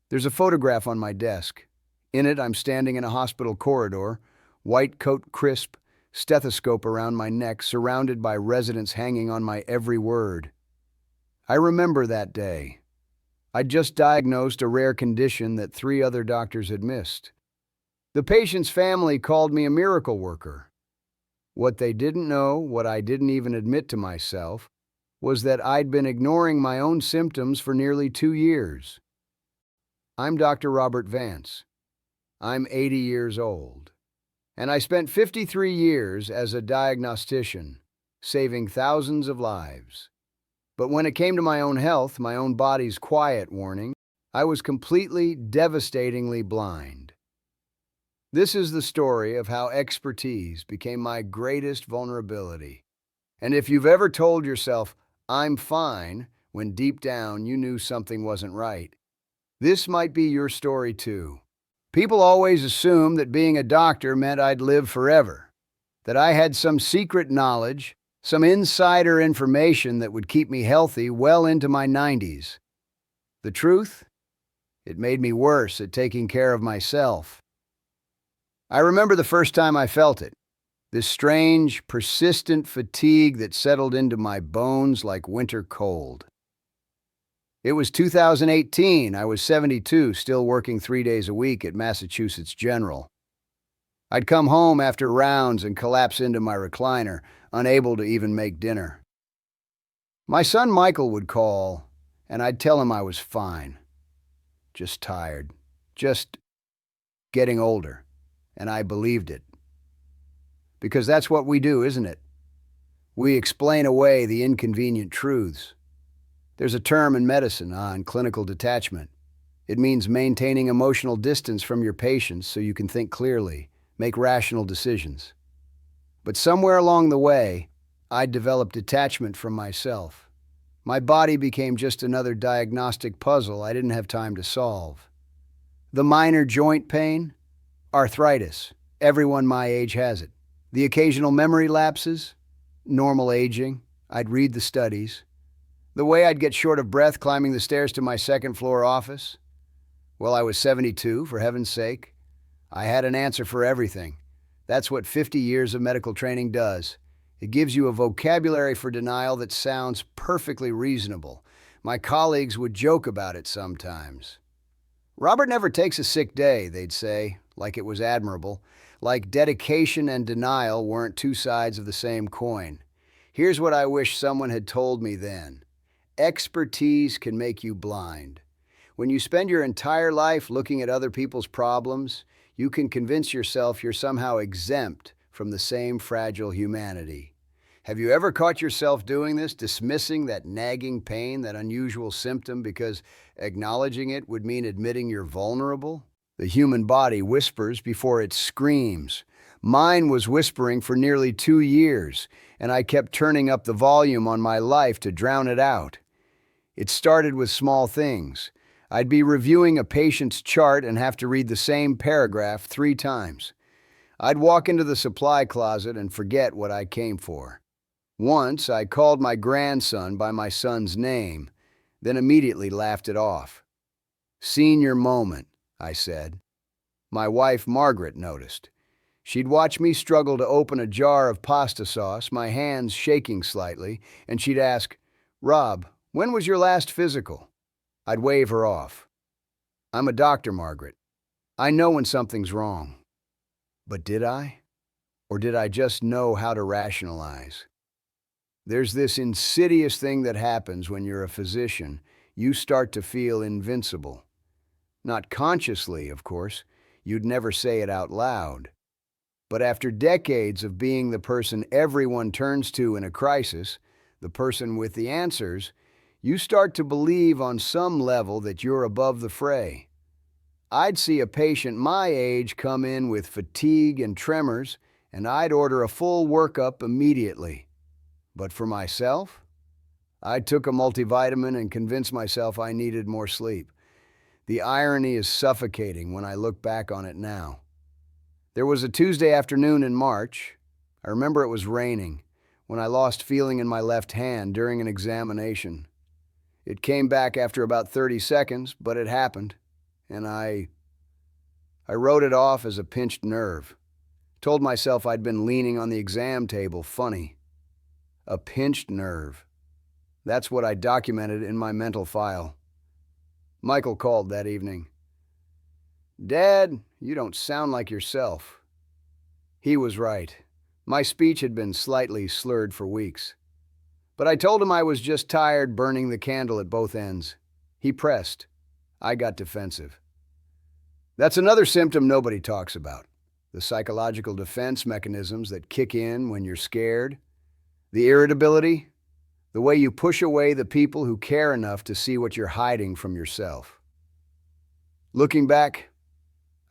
There's a photograph on my desk. In it, I'm standing in a hospital corridor, white coat crisp, stethoscope around my neck, surrounded by residents hanging on my every word. I remember that day. I'd just diagnosed a rare condition that 3 other doctors had missed. The patient's family called me a miracle worker. What they didn't know, what I didn't even admit to myself, was that I'd been ignoring my own symptoms for nearly 2 years. I'm Dr. Robert Vance. I'm 80 years old. And I spent 53 years as a diagnostician, saving thousands of lives. But when it came to my own health, my own body's quiet warning, I was completely, devastatingly blind. This is the story of how expertise became my greatest vulnerability. And if you've ever told yourself, "I'm fine," when deep down you knew something wasn't right, this might be your story too. People always assumed that being a doctor meant I'd live forever, that I had some secret knowledge, some insider information that would keep me healthy well into my 90s. The truth? It made me worse at taking care of myself. I remember the first time I felt it, this strange, persistent fatigue that settled into my bones like winter cold. It was 2018. I was 72, still working 3 days a week at Massachusetts General. I'd come home after rounds and collapse into my recliner, unable to even make dinner. My son Michael would call, and I'd tell him I was fine. Just tired. Just getting older. And I believed it. Because that's what we do, isn't it? We explain away the inconvenient truths. There's a term in medicine on clinical detachment. It means maintaining emotional distance from your patients so you can think clearly, make rational decisions. But somewhere along the way, I developed detachment from myself. My body became just another diagnostic puzzle I didn't have time to solve. The minor joint pain? Arthritis. Everyone my age has it. The occasional memory lapses? Normal aging. I'd read the studies. The way I'd get short of breath climbing the stairs to my second-floor office? Well, I was 72, for heaven's sake. I had an answer for everything. That's what 50 years of medical training does. It gives you a vocabulary for denial that sounds perfectly reasonable. My colleagues would joke about it sometimes. "Robert never takes a sick day," they'd say, like it was admirable, like dedication and denial weren't two sides of the same coin. Here's what I wish someone had told me then. Expertise can make you blind. When you spend your entire life looking at other people's problems, you can convince yourself you're somehow exempt from the same fragile humanity. Have you ever caught yourself doing this, dismissing that nagging pain, that unusual symptom, because acknowledging it would mean admitting you're vulnerable? The human body whispers before it screams. Mine was whispering for nearly 2 years, and I kept turning up the volume on my life to drown it out. It started with small things. I'd be reviewing a patient's chart and have to read the same paragraph 3 times. I'd walk into the supply closet and forget what I came for. Once, I called my grandson by my son's name, then immediately laughed it off. "Senior moment," I said. My wife, Margaret, noticed. She'd watch me struggle to open a jar of pasta sauce, my hands shaking slightly, and she'd ask, "Rob, when was your last physical?" I'd wave her off. "I'm a doctor, Margaret. I know when something's wrong." But did I? Or did I just know how to rationalize? There's this insidious thing that happens when you're a physician. You start to feel invincible. Not consciously, of course. You'd never say it out loud. But after decades of being the person everyone turns to in a crisis, the person with the answers, you start to believe on some level that you're above the fray. I'd see a patient my age come in with fatigue and tremors, and I'd order a full workup immediately. But for myself, I took a multivitamin and convinced myself I needed more sleep. The irony is suffocating when I look back on it now. There was a Tuesday afternoon in March. I remember it was raining, when I lost feeling in my left hand during an examination. It came back after about 30 seconds, but it happened. and I wrote it off as a pinched nerve. Told myself I'd been leaning on the exam table. Funny. A pinched nerve. That's what I documented in my mental file. Michael called that evening. "Dad, you don't sound like yourself." He was right. My speech had been slightly slurred for weeks. But I told him I was just tired burning the candle at both ends. He pressed. I got defensive. That's another symptom nobody talks about. The psychological defense mechanisms that kick in when you're scared. The irritability. The way you push away the people who care enough to see what you're hiding from yourself. Looking back,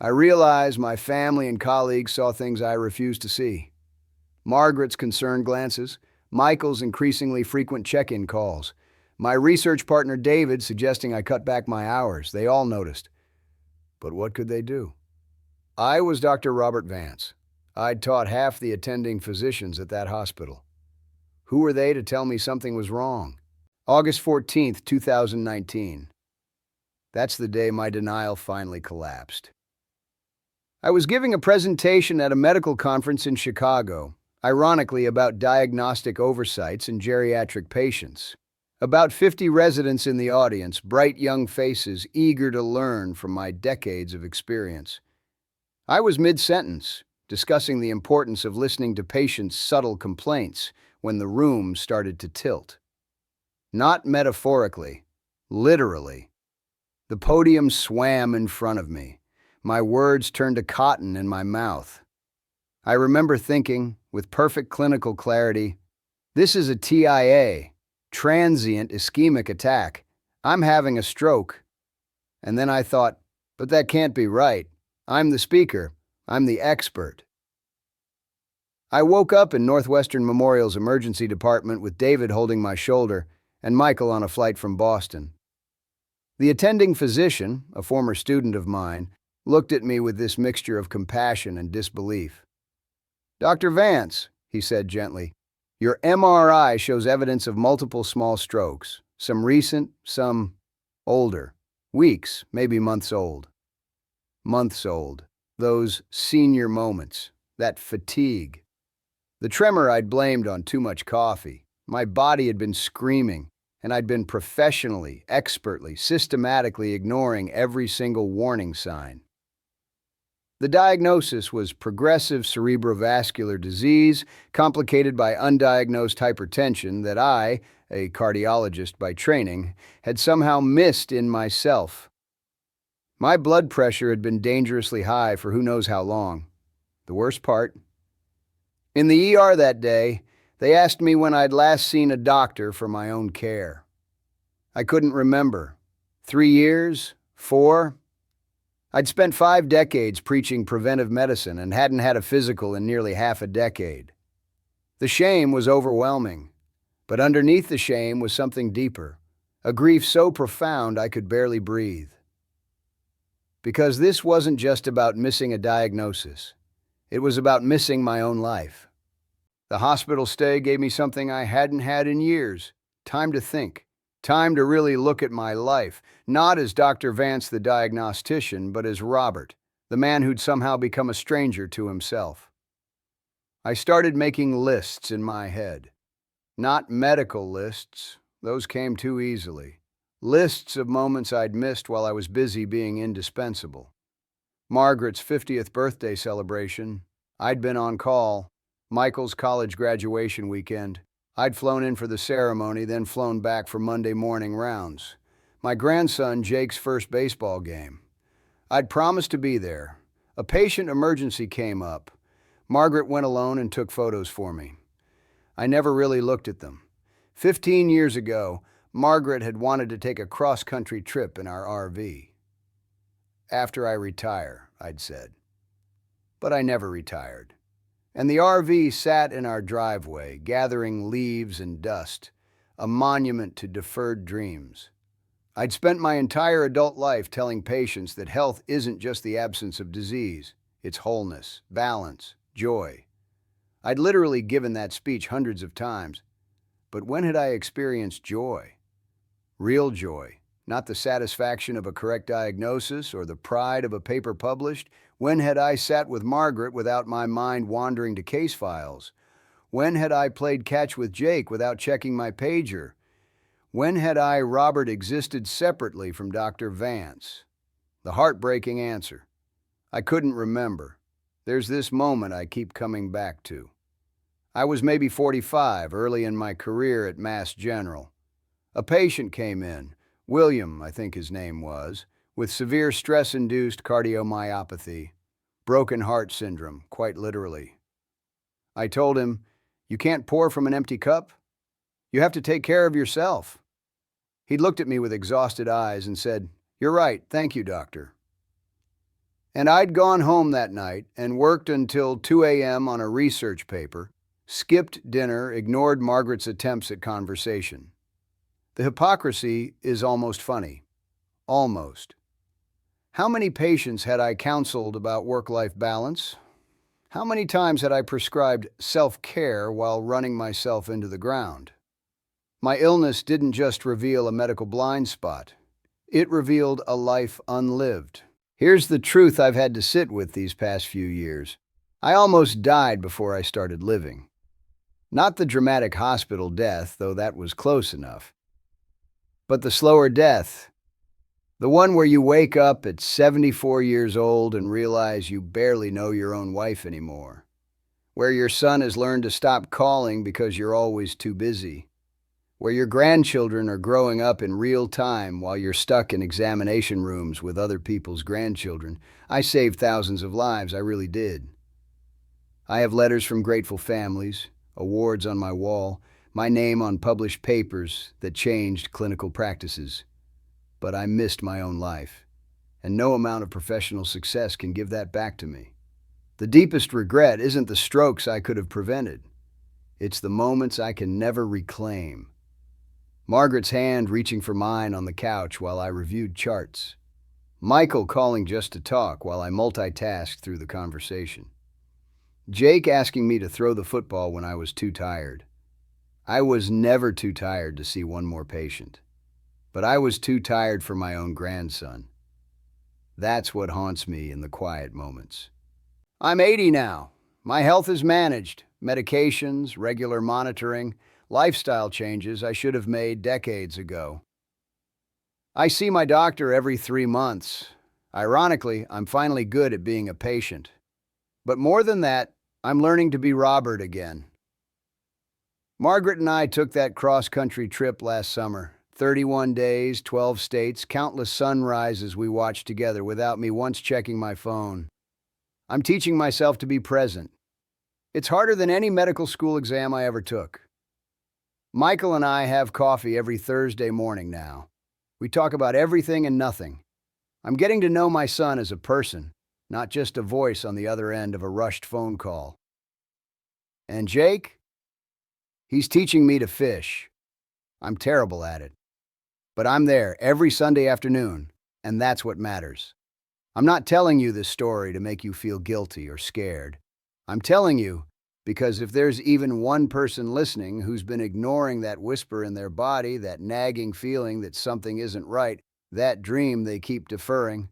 I realize my family and colleagues saw things I refused to see. Margaret's concerned glances, Michael's increasingly frequent check-in calls, my research partner David suggesting I cut back my hours. They all noticed. But what could they do? I was Dr. Robert Vance. I'd taught half the attending physicians at that hospital. Who were they to tell me something was wrong? August 14th, 2019. That's the day my denial finally collapsed. I was giving a presentation at a medical conference in Chicago, ironically about diagnostic oversights in geriatric patients. About 50 residents in the audience, bright young faces eager to learn from my decades of experience. I was mid-sentence, discussing the importance of listening to patients' subtle complaints when the room started to tilt. Not metaphorically, literally. The podium swam in front of me. My words turned to cotton in my mouth. I remember thinking, with perfect clinical clarity, this is a TIA, transient ischemic attack. I'm having a stroke. And then I thought, but that can't be right. I'm the speaker. I'm the expert. I woke up in Northwestern Memorial's emergency department with David holding my shoulder and Michael on a flight from Boston. The attending physician, a former student of mine, looked at me with this mixture of compassion and disbelief. "Dr. Vance," he said gently, "your MRI shows evidence of multiple small strokes, some recent, some older, weeks, maybe months old." Months old, those senior moments, that fatigue. The tremor I'd blamed on too much coffee. My body had been screaming, and I'd been professionally, expertly, systematically ignoring every single warning sign. The diagnosis was progressive cerebrovascular disease, complicated by undiagnosed hypertension that I, a cardiologist by training, had somehow missed in myself. My blood pressure had been dangerously high for who knows how long. The worst part? In the ER that day, they asked me when I'd last seen a doctor for my own care. I couldn't remember. 3 years? 4? I'd spent 5 decades preaching preventive medicine and hadn't had a physical in nearly half a decade. The shame was overwhelming, but underneath the shame was something deeper, a grief so profound I could barely breathe. Because this wasn't just about missing a diagnosis. It was about missing my own life. The hospital stay gave me something I hadn't had in years, time to think. Time to really look at my life, not as Dr. Vance the diagnostician, but as Robert, the man who'd somehow become a stranger to himself. I started making lists in my head. Not medical lists, those came too easily. Lists of moments I'd missed while I was busy being indispensable. Margaret's 50th birthday celebration, I'd been on call. Michael's college graduation weekend, I'd flown in for the ceremony, then flown back for Monday morning rounds. My grandson Jake's first baseball game. I'd promised to be there. A patient emergency came up. Margaret went alone and took photos for me. I never really looked at them. 15 years ago, Margaret had wanted to take a cross-country trip in our RV. "After I retire," I'd said. But I never retired. And the RV sat in our driveway, gathering leaves and dust, a monument to deferred dreams. I'd spent my entire adult life telling patients that health isn't just the absence of disease, it's wholeness, balance, joy. I'd literally given that speech hundreds of times. But when had I experienced joy? Real joy, not the satisfaction of a correct diagnosis or the pride of a paper published. When had I sat with Margaret without my mind wandering to case files? When had I played catch with Jake without checking my pager? When had Robert existed separately from Dr. Vance? The heartbreaking answer: I couldn't remember. There's this moment I keep coming back to. I was maybe 45, early in my career at Mass General. A patient came in, William, I think his name was, with severe stress-induced cardiomyopathy, broken heart syndrome, quite literally. I told him, "You can't pour from an empty cup. You have to take care of yourself." He looked at me with exhausted eyes and said, "You're right, thank you, doctor." And I'd gone home that night and worked until 2 a.m. on a research paper, skipped dinner, ignored Margaret's attempts at conversation. The hypocrisy is almost funny. Almost. How many patients had I counseled about work-life balance? How many times had I prescribed self-care while running myself into the ground? My illness didn't just reveal a medical blind spot. It revealed a life unlived. Here's the truth I've had to sit with these past few years. I almost died before I started living. Not the dramatic hospital death, though that was close enough, but the slower death. The one where you wake up at 74 years old and realize you barely know your own wife anymore. Where your son has learned to stop calling because you're always too busy. Where your grandchildren are growing up in real time while you're stuck in examination rooms with other people's grandchildren. I saved thousands of lives, I really did. I have letters from grateful families, awards on my wall, my name on published papers that changed clinical practices. But I missed my own life, and no amount of professional success can give that back to me. The deepest regret isn't the strokes I could have prevented. It's the moments I can never reclaim. Margaret's hand reaching for mine on the couch while I reviewed charts. Michael calling just to talk while I multitasked through the conversation. Jake asking me to throw the football when I was too tired. I was never too tired to see one more patient. But I was too tired for my own grandson. That's what haunts me in the quiet moments. I'm 80 now. My health is managed. Medications, regular monitoring, lifestyle changes I should have made decades ago. I see my doctor every 3 months. Ironically, I'm finally good at being a patient. But more than that, I'm learning to be Robert again. Margaret and I took that cross-country trip last summer. 31 days, 12 states, countless sunrises we watched together without me once checking my phone. I'm teaching myself to be present. It's harder than any medical school exam I ever took. Michael and I have coffee every Thursday morning now. We talk about everything and nothing. I'm getting to know my son as a person, not just a voice on the other end of a rushed phone call. And Jake? He's teaching me to fish. I'm terrible at it. But I'm there every Sunday afternoon, and that's what matters. I'm not telling you this story to make you feel guilty or scared. I'm telling you because if there's even one person listening who's been ignoring that whisper in their body, that nagging feeling that something isn't right, that dream they keep deferring,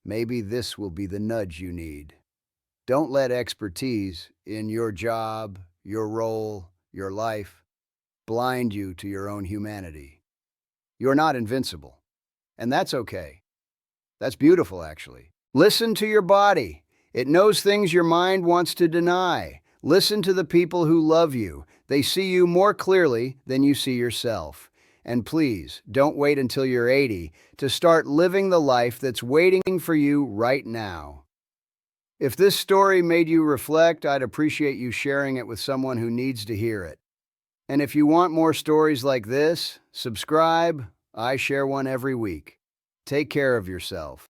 maybe this will be the nudge you need. Don't let expertise in your job, your role, your life blind you to your own humanity. You're not invincible, and that's okay. That's beautiful, actually. Listen to your body. It knows things your mind wants to deny. Listen to the people who love you. They see you more clearly than you see yourself. And please, don't wait until you're 80 to start living the life that's waiting for you right now. If this story made you reflect, I'd appreciate you sharing it with someone who needs to hear it. And if you want more stories like this, subscribe. I share one every week. Take care of yourself.